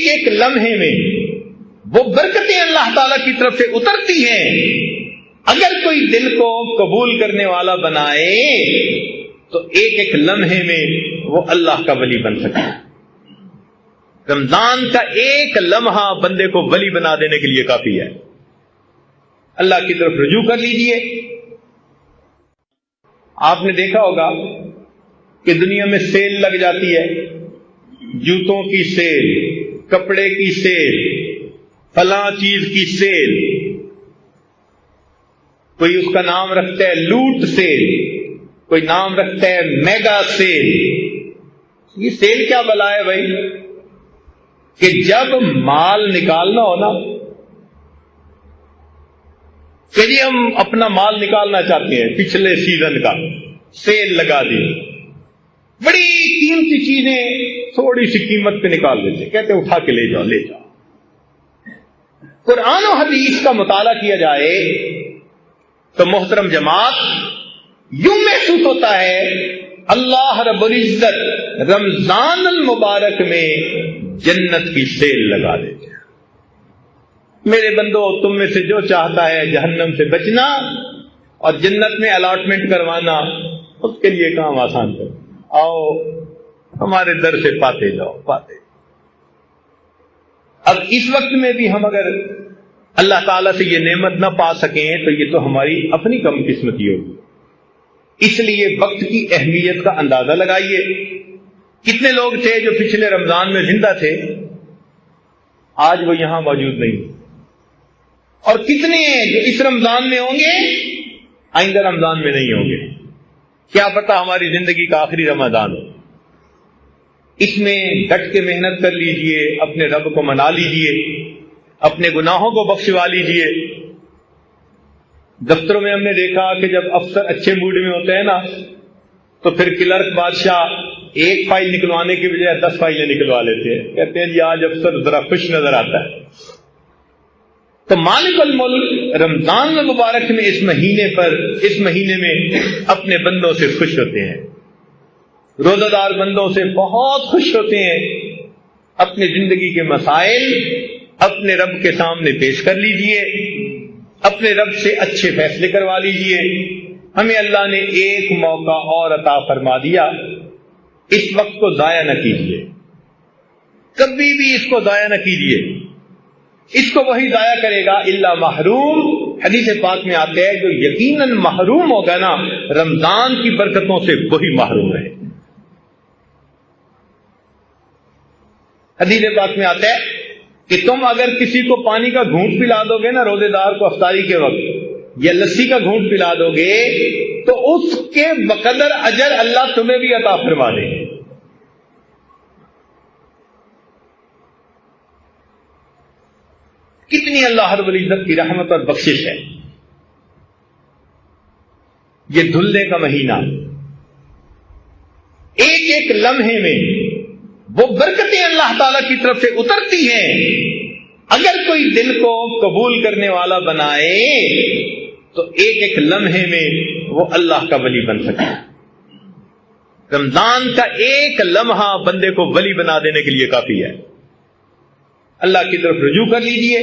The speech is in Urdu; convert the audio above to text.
ایک ایک لمحے میں وہ برکتیں اللہ تعالی کی طرف سے اترتی ہیں. اگر کوئی دل کو قبول کرنے والا بنائے تو ایک ایک لمحے میں وہ اللہ کا ولی بن سکتا ہے. رمضان کا ایک لمحہ بندے کو ولی بنا دینے کے لیے کافی ہے. اللہ کی طرف رجوع کر لیجئے. آپ نے دیکھا ہوگا کہ دنیا میں سیل لگ جاتی ہے، جوتوں کی سیل، کپڑے کی سیل، فلاں چیز کی سیل. کوئی اس کا نام رکھتا ہے لوٹ سیل، کوئی نام رکھتا ہے میگا سیل. یہ سیل کیا بلا ہے بھائی؟ کہ جب مال نکالنا ہو نا، کہ جی ہم اپنا مال نکالنا چاہتے ہیں پچھلے سیزن کا، سیل لگا دی، بڑی قیمتی چیزیں تھوڑی سی قیمت پہ نکال دیتے، کہتے ہیں اٹھا کے لے جاؤ لے جاؤ. قرآن و حدیث کا مطالعہ کیا جائے تو محترم جماعت یوں محسوس ہوتا ہے اللہ رب العزت رمضان المبارک میں جنت کی سیل لگا دیتے ہیں. میرے بندو، تم میں سے جو چاہتا ہے جہنم سے بچنا اور جنت میں الاٹمنٹ کروانا، اس کے لیے کام آسان کرو. آؤ ہمارے در سے پاتے جاؤ پاتے. اب اس وقت میں بھی ہم اگر اللہ تعالیٰ سے یہ نعمت نہ پا سکیں تو یہ تو ہماری اپنی کم قسمتی ہوگی. اس لیے وقت کی اہمیت کا اندازہ لگائیے. کتنے لوگ تھے جو پچھلے رمضان میں زندہ تھے، آج وہ یہاں موجود نہیں، اور کتنے جو اس رمضان میں ہوں گے آئندہ رمضان میں نہیں ہوں گے. کیا پتہ ہماری زندگی کا آخری رمضان ہو. اس میں ڈٹ کے محنت کر لیجئے، اپنے رب کو منا لیجئے، اپنے گناہوں کو بخشوا لیجئے. دفتروں میں ہم نے دیکھا کہ جب افسر اچھے موڈ میں ہوتے ہیں نا تو پھر کلرک بادشاہ ایک فائل نکلوانے کی بجائے 10 فائلیں نکلوا لیتے ہیں. کہتے ہیں جی آج افسر ذرا خوش نظر آتا ہے. تو مالک الملک رمضان المبارک میں اس مہینے میں اپنے بندوں سے خوش ہوتے ہیں. روزہ دار بندوں سے بہت خوش ہوتے ہیں. اپنی زندگی کے مسائل اپنے رب کے سامنے پیش کر لیجئے، اپنے رب سے اچھے فیصلے کروا لیجئے. ہمیں اللہ نے ایک موقع اور عطا فرما دیا، اس وقت کو ضائع نہ کیجیے، کبھی بھی اس کو ضائع نہ کیجیے. اس کو وہی ضائع کرے گا الا محروم. حدیث پاک میں آتے ہیں جو یقیناً محروم ہوگا نا رمضان کی برکتوں سے، وہی محروم رہے. حدیث پاک میں آتا ہے کہ تم اگر کسی کو پانی کا گھونٹ پلا دو گے نا روزے دار کو افطاری کے وقت، یا لسی کا گھونٹ پلا دو گے تو اس کے بقدر اجر اللہ تمہیں بھی عطا فرما دے گے. کتنی اللہ رب العزت کی رحمت اور بخشش ہے. یہ دھلنے کا مہینہ، ایک ایک لمحے میں وہ برکتیں اللہ تعالی کی طرف سے اترتی ہیں. اگر کوئی دل کو قبول کرنے والا بنائے تو ایک ایک لمحے میں وہ اللہ کا ولی بن سکتا ہے. رمضان کا ایک لمحہ بندے کو ولی بنا دینے کے لیے کافی ہے. اللہ کی طرف رجوع کر لیجئے.